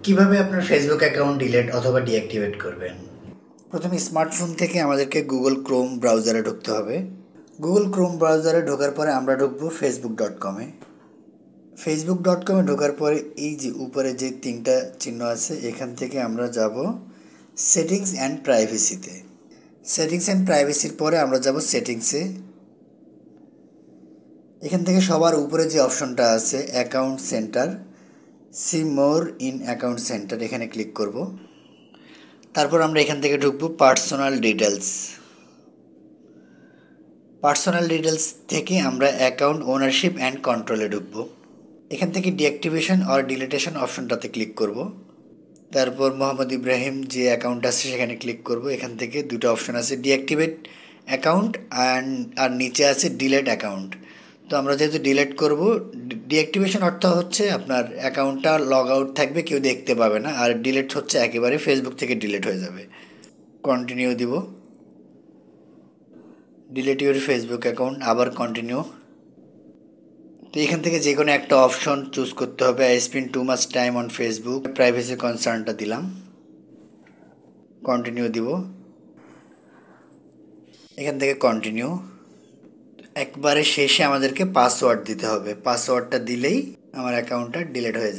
কিভাবে আপনার Facebook account delete অথবা ডিঅ্যাক্টিভেট করবেন? প্রথমে স্মার্টফোন থেকে আমাদেরকে গুগল ক্রোম ব্রাউজারে ঢুকতে হবে। গুগল ক্রোম ব্রাউজারে ঢোকার পরে আমরা ঢুকবো ফেসবুক.com-এ। ফেসবুক.com-এ ঢোকার পরে এই যে উপরে যে তিনটা চিহ্ন আছে এখান থেকে আমরা যাব সেটিংস অ্যান্ড প্রাইভেসিতে। সেটিংস অ্যান্ড প্রাইভেসির পরে আমরা যাব সেটিংসে। এখান থেকে সবার উপরে যে অপশনটা আছে account centre, see more in account centre, এখানে ক্লিক করব। তারপর আমরা এখান থেকে ঢুকবো পার্সোনাল ডিটেলস। পার্সোনাল ডিটেলস থেকে আমরা অ্যাকাউন্ট ওনারশিপ অ্যান্ড কন্ট্রোলে ঢুকবো। এখান থেকে ডিঅ্যাক্টিভেশন অর ডিলিটেশন অপশনটাতে ক্লিক করব। তারপর মোহাম্মদ ইব্রাহিম যে অ্যাকাউন্ট আছে সেখানে ক্লিক করব। এখান থেকে দুটো অপশন আছে, ডিঅ্যাক্টিভেট অ্যাকাউন্ট আর নিচে আছে ডিলেট অ্যাকাউন্ট। তো আমরা যেহেতু ডিলেট করব, ডিঅ্যাক্টিভেশন অর্থ হচ্ছে আপনার অ্যাকাউন্টটা লগ আউট থাকবে, কেউ দেখতে পাবে না, আর ডিলেট হচ্ছে একেবারে ফেসবুক থেকে ডিলেট হয়ে যাবে। কন্টিনিউ দিব। ডিলেট ইউর ফেসবুক অ্যাকাউন্ট, আবার কন্টিনিউ। তো এখান থেকে যে কোনো একটা অপশন চুজ করতে হবে। I spend too much time on Facebook, privacy কনসার্নটা দিলাম, কন্টিনিউ দিব। এখান থেকে কন্টিনিউ। একবারে শেষে আমাদেরকে পাসওয়ার্ড দিতে হবে, পাসওয়ার্ডটা দিলেই আমার অ্যাকাউন্টটা ডিলিট হয়ে যাবে।